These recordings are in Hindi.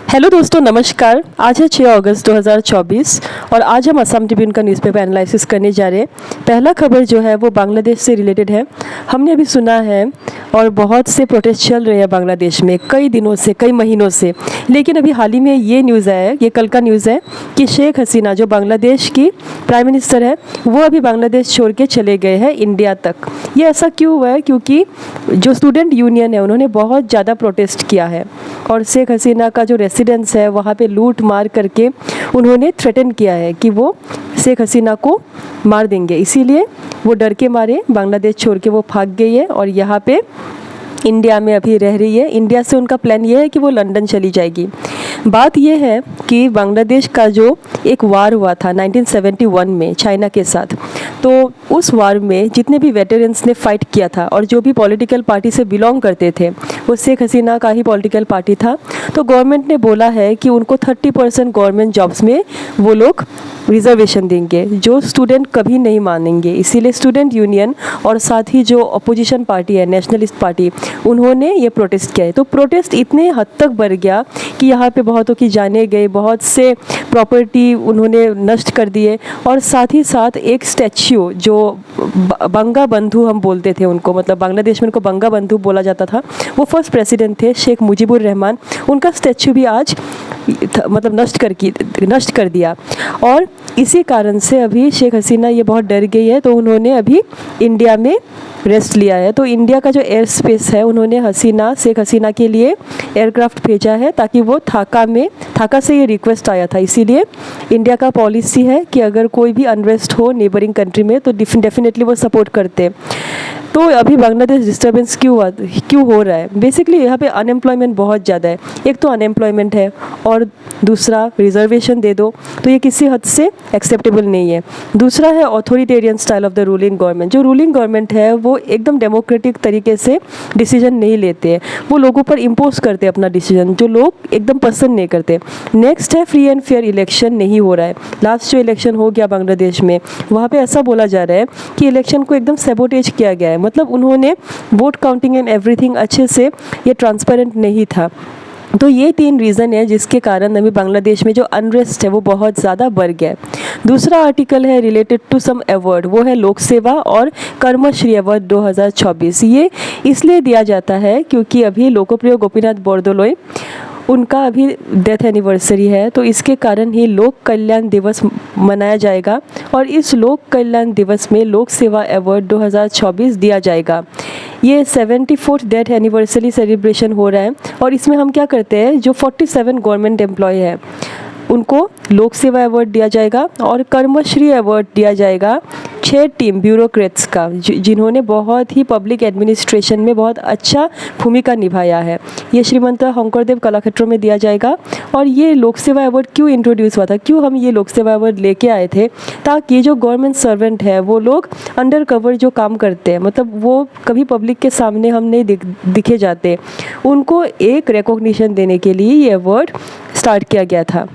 हेलो दोस्तों, नमस्कार। आज है 6 अगस्त 2024 और आज हम असम ट्रिब्यून का न्यूज़पेपर एनालिसिस करने जा रहे हैं। पहला खबर जो है वो बांग्लादेश से रिलेटेड है। हमने अभी सुना है और बहुत से प्रोटेस्ट चल रहे हैं बांग्लादेश में कई दिनों से, कई महीनों से। लेकिन अभी हाल ही में ये न्यूज़ आया है, ये कल का न्यूज़ है कि शेख हसीना जो बांग्लादेश की प्राइम मिनिस्टर है वो अभी बांग्लादेश छोड़ के चले गए हैं इंडिया तक। ये ऐसा क्यों हुआ है? क्योंकि जो स्टूडेंट यूनियन है उन्होंने बहुत ज़्यादा प्रोटेस्ट किया है और शेख हसीना का जो रेसिडेंस है वहाँ पे लूट मार करके उन्होंने थ्रेटन किया है कि वो शेख हसीना को मार देंगे। इसीलिए वो डर के मारे बांग्लादेश छोड़ के वो भाग गई है और यहाँ पे इंडिया में अभी रह रही है। इंडिया से उनका प्लान ये है कि वो लंदन चली जाएगी। बात यह है कि बांग्लादेश का जो एक वार हुआ था 1971 में चाइना के साथ, तो उस वार में जितने भी वेटरन्स ने फ़ाइट किया था और जो भी पॉलिटिकल पार्टी से बिलोंग करते थे वो शेख हसीना का ही पॉलिटिकल पार्टी था। तो गवर्नमेंट ने बोला है कि उनको 30% गवर्नमेंट जॉब्स में वो लोग रिजर्वेशन देंगे, जो स्टूडेंट कभी नहीं मानेंगे। इसीलिए स्टूडेंट यूनियन और साथ ही जो अपोजिशन पार्टी है नेशनलिस्ट पार्टी, उन्होंने ये प्रोटेस्ट किया है। तो प्रोटेस्ट इतने हद तक बढ़ गया कि यहाँ पे बहुतों की जाने गई, बहुत से प्रॉपर्टी उन्होंने नष्ट कर दिए और साथ ही साथ एक स्टैच्यू जो बंगा बंधु हम बोलते थे उनको, मतलब बांग्लादेश में उनको बंगा बंधु बोला जाता था, वो फर्स्ट प्रेसिडेंट थे शेख मुजीबुर रहमान, उनका स्टैच्यू भी आज मतलब नष्ट कर दिया। और इसी कारण से अभी शेख हसीना ये बहुत डर गई है, तो उन्होंने अभी इंडिया में रेस्ट लिया है। तो इंडिया का जो एयर स्पेस है उन्होंने शेख हसीना के लिए एयरक्राफ्ट भेजा है ताकि वो थाका से ये रिक्वेस्ट आया था। इसीलिए इंडिया का पॉलिसी है कि अगर कोई भी अनरेस्ट हो नेबरिंग कंट्री में तो डेफिनेटली वो सपोर्ट करते। तो अभी बांग्लादेश डिस्टर्बेंस क्यों हो रहा है? बेसिकली यहाँ पे अनएम्प्लॉयमेंट बहुत ज़्यादा है। एक तो अनएम्प्लॉयमेंट है और दूसरा रिजर्वेशन दे दो, तो ये किसी हद से एक्सेप्टेबल नहीं है। दूसरा है authoritarian style of the ruling government. जो रूलिंग गवर्नमेंट है वो एकदम डेमोक्रेटिक तरीके से डिसीजन नहीं लेते हैं, वो लोगों पर इम्पोज करते हैं अपना डिसीजन, जो लोग एकदम पसंद नहीं करते। नेक्स्ट है फ्री एंड फेयर इलेक्शन नहीं हो रहा है। लास्ट जो इलेक्शन हो गया बांग्लादेश में, वहाँ पे ऐसा बोला जा रहा है कि इलेक्शन को एकदम सैबोटेज किया गया है, मतलब उन्होंने वोट काउंटिंग एंड एवरीथिंग अच्छे से, ये ट्रांसपेरेंट नहीं था। तो ये 3 रीज़न है जिसके कारण अभी बांग्लादेश में जो अनरेस्ट है वो बहुत ज़्यादा बढ़ गया है। दूसरा आर्टिकल है रिलेटेड टू सम अवार्ड, वो है लोक सेवा और कर्मश्री अवार्ड 2024। ये इसलिए दिया जाता है क्योंकि अभी लोकप्रिय गोपीनाथ बोरदोलोई उनका अभी डेथ एनिवर्सरी है, तो इसके कारण ही लोक कल्याण दिवस मनाया जाएगा और इस लोक कल्याण दिवस में लोक सेवा अवार्ड 2024 दिया जाएगा। ये 74th डेथ एनिवर्सरी सेलिब्रेशन हो रहा है और इसमें हम क्या करते हैं, जो 47 गवर्नमेंट एम्प्लॉय है उनको लोक सेवा अवार्ड दिया जाएगा और कर्मश्री अवार्ड दिया जाएगा 6 टीम ब्यूरोक्रेट्स का जिन्होंने बहुत ही पब्लिक एडमिनिस्ट्रेशन में बहुत अच्छा भूमिका निभाया है। ये श्रीमंत शंकरदेव कलाक्षेत्र में दिया जाएगा। और ये लोक सेवा अवार्ड क्यों इंट्रोड्यूस हुआ था, क्यों हम ये लोक सेवा अवार्ड लेके आए थे, ताकि जो गवर्नमेंट सर्वेंट है वो लोग अंडर कवर जो काम करते हैं, मतलब वो कभी पब्लिक के सामने हम नहीं दिखे जाते, उनको एक रिकॉग्निशन देने के लिए ये अवार्ड स्टार्ट किया गया था।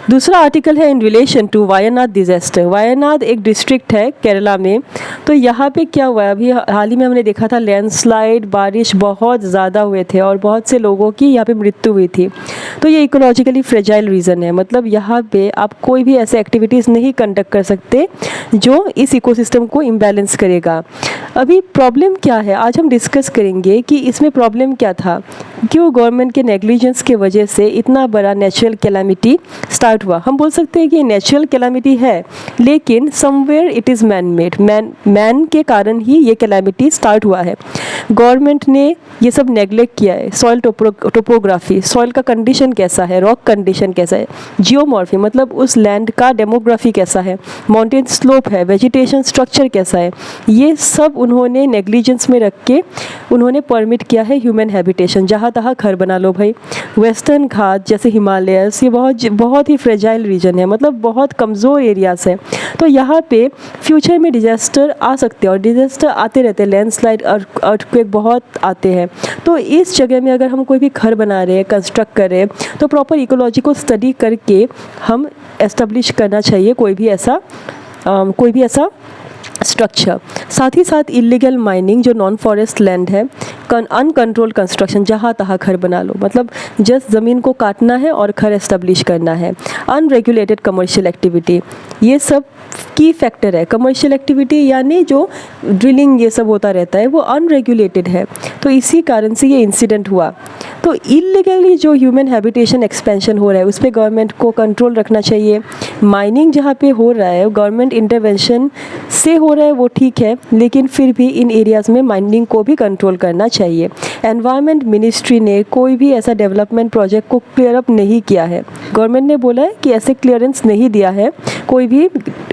दूसरा आर्टिकल है in relation to Wayanad disaster. Wayanad एक डिस्ट्रिक्ट है केरला में, तो यहाँ पे क्या हुआ है, अभी हाल ही में हमने देखा था लैंडस्लाइड, बारिश बहुत ज़्यादा हुए थे और बहुत से लोगों की यहाँ पे मृत्यु हुई थी। तो ये इकोलॉजिकली फ्रेजाइल रीजन है, मतलब यहाँ पे आप कोई भी ऐसे एक्टिविटीज़ नहीं कंडक्ट कर सकते जो इस इकोसिस्टम को इम्बैलेंस करेगा। अभी प्रॉब्लम क्या है, आज हम डिस्कस करेंगे कि इसमें प्रॉब्लम क्या था, क्यों गवर्नमेंट के नेग्लिजेंस के वजह से इतना बड़ा नेचुरल कैलामिटी स्टार्ट हुआ। हम बोल सकते हैं कि नेचुरल कैलामिटी है, लेकिन somewhere it is man made, man के कारण ही ये कैलामिटी स्टार्ट हुआ है। गवर्नमेंट ने ये सब नेग्लेक्ट किया है। सॉइल टोपोग्राफी, सॉइल का कंडीशन कैसा है, रॉक कंडीशन कैसा है, जियोमॉर्फी मतलब उस लैंड का डेमोग्राफी कैसा है, माउंटेन स्लोप है, वेजिटेशन स्ट्रक्चर कैसा है, ये सब उन्होंने नेग्लिजेंस में रख के उन्होंने परमिट किया है ह्यूमन हैबिटेशन। जहाँ तहाँ घर बना लो भाई। वेस्टर्न घाट जैसे हिमालयस, ये बहुत ही फ्रेजाइल रीजन है, मतलब बहुत कमज़ोर एरियाज़ है। तो यहाँ पे फ्यूचर में डिजास्टर आ सकते हैं और डिजास्टर आते रहते हैं, लैंडस्लाइड और अर्थक्वेक बहुत आते हैं। तो इस जगह में अगर हम कोई भी घर बना रहे हैं, कंस्ट्रक्ट कर रहे हैं, तो प्रॉपर इकोलॉजी को स्टडी करके हम एस्टेब्लिश करना चाहिए कोई भी ऐसा स्ट्रक्चर, साथ ही साथ इलीगल माइनिंग जो नॉन फॉरेस्ट लैंड है, अनकंट्रोल्ड कंस्ट्रक्शन, जहाँ तहाँ घर बना लो, मतलब जस्ट ज़मीन को काटना है और घर एस्टेब्लिश करना है, अनरेगुलेटेड कमर्शियल एक्टिविटी, ये सब की फैक्टर है। कमर्शियल एक्टिविटी यानी जो ड्रिलिंग ये सब होता रहता है वो अनरेगुलेटेड है, तो इसी कारण से ये इंसिडेंट हुआ। तो इलीगली जो ह्यूमन हैबिटेशन एक्सपेंशन हो रहा है उस पर गवर्नमेंट को कंट्रोल रखना चाहिए। माइनिंग जहाँ पे हो रहा है गवर्नमेंट इंटरवेंशन से हो रहा है वो ठीक है, लेकिन फिर भी इन एरियाज़ में माइनिंग को भी कंट्रोल करना चाहिए। एनवायरनमेंट मिनिस्ट्री ने कोई भी ऐसा डेवलपमेंट प्रोजेक्ट को क्लियर अप नहीं किया है। गवर्नमेंट ने बोला है कि ऐसे क्लियरेंस नहीं दिया है कोई भी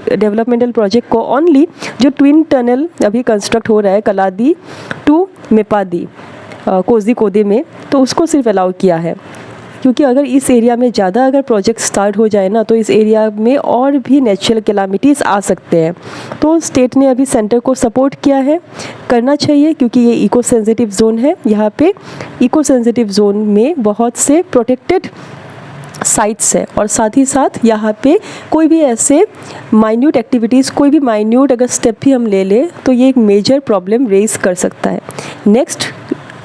डेवलपमेंटल प्रोजेक्ट को। ओनली जो ट्विन टनल अभी कंस्ट्रक्ट हो रहा है कलादी टू मेपादी कोझिकोडे में, तो उसको सिर्फ अलाउ किया है, क्योंकि अगर इस एरिया में ज़्यादा अगर प्रोजेक्ट स्टार्ट हो जाए ना तो इस एरिया में और भी नेचुरल कैलामिटीज़ आ सकते हैं। तो स्टेट ने अभी सेंटर को सपोर्ट किया है, करना चाहिए, क्योंकि ये इको सेंसिटिव जोन है। यहाँ पे इको सेंसिटिव जोन में बहुत से प्रोटेक्टेड साइट्स है, और साथ ही साथ यहाँ पे कोई भी ऐसे माइन्यूट एक्टिविटीज़, कोई भी माइन्यूट अगर स्टेप भी हम ले लें तो ये एक मेजर प्रॉब्लम रेज कर सकता है। नेक्स्ट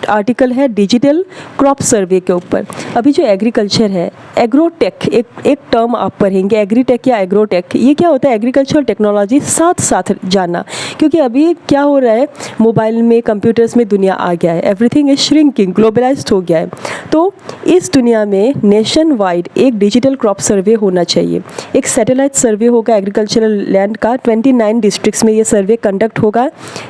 आर्टिकल है डिजिटल क्रॉप सर्वे के ऊपर। अभी जो एग्रीकल्चर है, एग्रोटेक, एक टर्म आप पढ़ेंगे, एग्रीटेक या एग्रोटेक, ये क्या होता है? एग्रीकल्चरल टेक्नोलॉजी साथ साथ जाना, क्योंकि अभी क्या हो रहा है, मोबाइल में, कंप्यूटर्स में दुनिया आ गया है, एवरीथिंग इज श्रिंकिंग, ग्लोबलाइज्ड हो गया है। तो इस दुनिया में नेशन वाइड एक डिजिटल क्रॉप सर्वे होना चाहिए। एक सैटेलाइट सर्वे होगा एग्रीकल्चरल लैंड का, 29 डिस्ट्रिक्ट्स में ये सर्वे कंडक्ट होगा।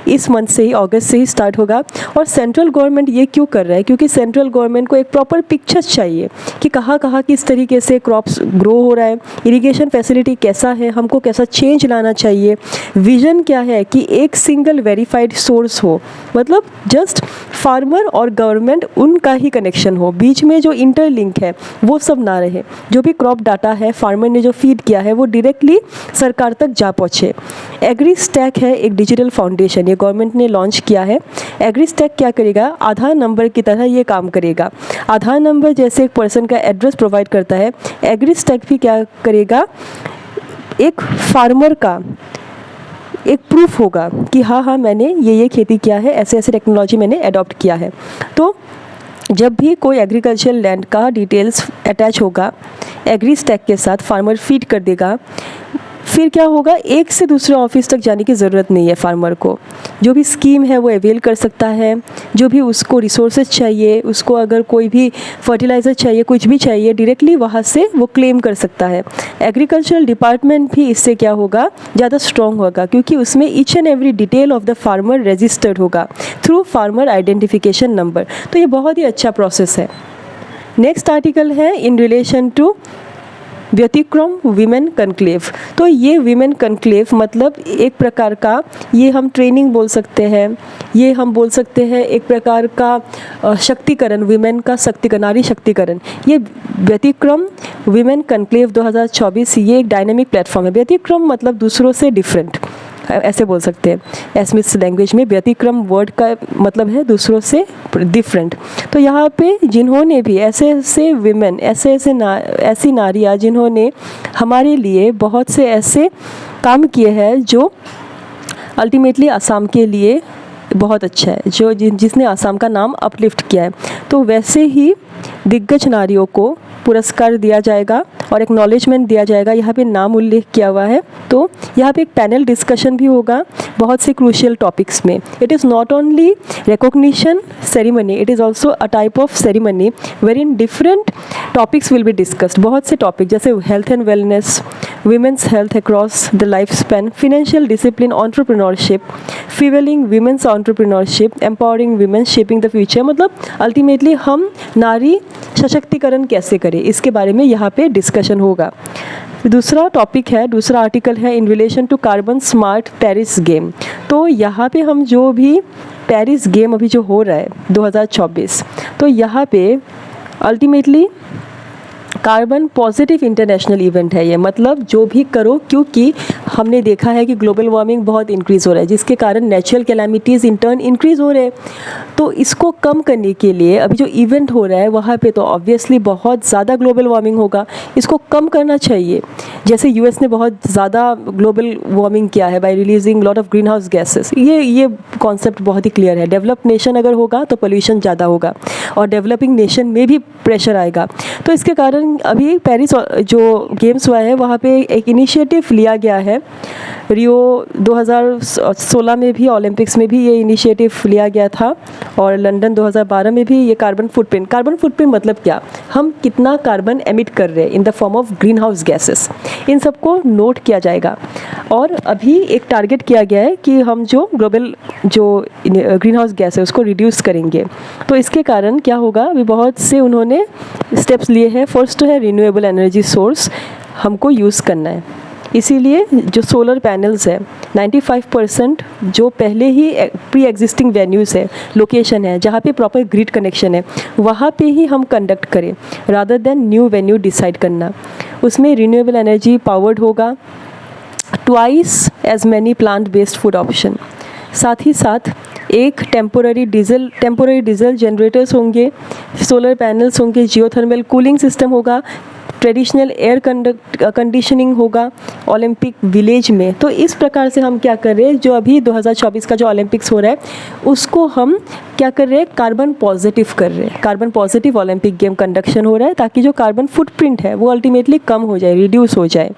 इस मंथ से ही, अगस्त से ही स्टार्ट होगा। और सेंट्रल गवर्नमेंट ये क्यों कर रहा है? क्योंकि सेंट्रल गवर्नमेंट को एक प्रॉपर पिक्चर चाहिए कि कहाँ कहाँ किस तरीके से क्रॉप्स ग्रो हो रहा है, इरिगेशन फैसिलिटी कैसा है, हमको कैसा चेंज लाना चाहिए, विजन क्या है कि एक सिंगल वेरीफाइड सोर्स हो, मतलब जस्ट फार्मर और गवर्नमेंट उनका ही कनेक्शन हो, बीच में जो इंटरलिंक है वो सब ना रहे। जो भी क्रॉप डाटा है फार्मर ने जो फीड किया है वो डायरेक्टली सरकार तक जा पहुँचे। एग्री स्टैक है एक डिजिटल फाउंडेशन, ये गवर्नमेंट ने लॉन्च किया है। एग्री स्टैक क्या करेगा? आधार नंबर की तरह ये काम करेगा। आधार नंबर जैसे एक पर्सन का एड्रेस प्रोवाइड करता है, एग्री स्टैक भी क्या करेगा? एक फार्मर का एक प्रूफ होगा कि हाँ मैंने ये खेती किया है, ऐसे ऐसे टेक्नोलॉजी मैंने अडॉप्ट किया है। तो जब भी कोई एग्रीकल्चरल लैंड का डिटेल्स अटैच होगा एग्री स्टैक के साथ, फार्मर फीड कर देगा, फिर क्या होगा, एक से दूसरे ऑफिस तक जाने की ज़रूरत नहीं है। फार्मर को जो भी स्कीम है वो अवेल कर सकता है, जो भी उसको रिसोर्सेज चाहिए, उसको अगर कोई भी फर्टिलाइज़र चाहिए, कुछ भी चाहिए, डायरेक्टली वहाँ से वो क्लेम कर सकता है। एग्रीकल्चरल डिपार्टमेंट भी इससे क्या होगा, ज़्यादा स्ट्रॉन्ग होगा, क्योंकि उसमें each and every detail of the farmer registered होगा थ्रू फार्मर आइडेंटिफिकेशन नंबर। तो ये बहुत ही अच्छा प्रोसेस है। नेक्स्ट आर्टिकल है in relation to Vyatikram women conclave. तो ये वीमेन कन्क्लेव मतलब एक प्रकार का, ये हम ट्रेनिंग बोल सकते हैं, ये हम बोल सकते हैं एक प्रकार का शक्तिकरण, वीमेन का शक्तिकरण, नारी शक्तिकरण। ये व्यतिक्रम वीमेन कन्क्लेव 2024 ये एक डायनेमिक प्लेटफॉर्म है। व्यतिक्रम मतलब दूसरों से डिफरेंट, ऐसे बोल सकते हैं। एस्मिस लैंग्वेज में व्यतिक्रम वर्ड का मतलब है दूसरों से डिफरेंट। तो यहाँ पे जिन्होंने भी ऐसे ऐसे विमेन, ऐसी नारियाँ जिन्होंने हमारे लिए बहुत से ऐसे काम किए हैं जो अल्टीमेटली असम के लिए बहुत अच्छा है, जो जिसने असम का नाम अपलिफ्ट किया है। तो वैसे ही दिग्गज नारियों को पुरस्कार दिया जाएगा और एक्नॉलेजमेंट दिया जाएगा, यहाँ पे नाम उल्लेख किया हुआ है। तो यहाँ पे एक पैनल डिस्कशन भी होगा बहुत से क्रूशियल टॉपिक्स में। It is not only recognition ceremony, it is also a type of ceremony where in different topics will be discussed. बहुत से टॉपिक जैसे health and wellness, women's health across the lifespan, financial discipline, entrepreneurship, fueling women's entrepreneurship, empowering women, shaping the future। मतलब अल्टीमेटली हम नारी सशक्तिकरण कैसे करें, इसके बारे में यहाँ पे डिस्कशन होगा। दूसरा टॉपिक है, दूसरा आर्टिकल है in relation to carbon smart Paris game. तो यहाँ पे हम जो भी पेरिस गेम अभी जो हो रहा है 2024, तो यहाँ पे ultimately carbon positive international event है ये, मतलब जो भी करो, क्योंकि हमने देखा है कि ग्लोबल वार्मिंग बहुत इंक्रीज़ हो रहा है जिसके कारण natural calamities in turn increase हो रहे हैं। तो इसको कम करने के लिए अभी जो इवेंट हो रहा है वहाँ पे तो ऑब्वियसली बहुत ज़्यादा ग्लोबल वार्मिंग होगा, इसको कम करना चाहिए। जैसे यूएस ने बहुत ज़्यादा ग्लोबल वार्मिंग किया है bye releasing lot of green house gases. ये कॉन्सेप्ट बहुत ही क्लियर है। डेवलप्ड नेशन अगर होगा तो पोल्यूशन ज़्यादा होगा और डेवलपिंग नेशन में भी प्रेशर आएगा। तो इसके कारण अभी पेरिस जो गेम्स हुआ है वहाँ पे एक इनिशिएटिव लिया गया है। रियो 2016 में भी ओलंपिक्स में भी ये इनिशिएटिव लिया गया था और लंदन 2012 में भी। ये कार्बन फुटप्रिंट मतलब क्या, हम कितना कार्बन एमिट कर रहे हैं in the form of green house gases, इन सबको नोट किया जाएगा। और अभी एक टारगेट किया गया है कि हम जो ग्लोबल जो ग्रीन हाउस गैस है उसको रिड्यूस करेंगे। तो इसके कारण क्या होगा, अभी बहुत से उन्होंने स्टेप्स लिए हैं। फर्स्ट तो है रिन्यूएबल एनर्जी सोर्स हमको यूज़ करना है, इसीलिए जो सोलर पैनल्स है 95% जो पहले ही प्री एग्जिस्टिंग वेन्यूज़ है, लोकेशन है जहाँ पे प्रॉपर ग्रिड कनेक्शन है, वहाँ पे ही हम कंडक्ट करें rather than new venue decide करना। उसमें रिन्यूएबल एनर्जी पावर्ड होगा, twice as many plant based food option. साथ ही साथ एक टेम्पोररी डीजल जनरेटर्स होंगे, सोलर पैनल्स होंगे, जियोथर्मल कूलिंग सिस्टम होगा, ट्रेडिशनल एयर कंडीशनिंग होगा ओलंपिक विलेज में। तो इस प्रकार से हम क्या कर रहे हैं, जो अभी 2024 का जो ओलंपिक्स हो रहा है उसको हम क्या कर रहे हैं, कार्बन पॉजिटिव कर रहे हैं। Carbon positive Olympic game conduction हो रहा है ताकि जो कार्बन फुटप्रिंट है वो अल्टीमेटली कम हो जाए, रिड्यूस हो जाए।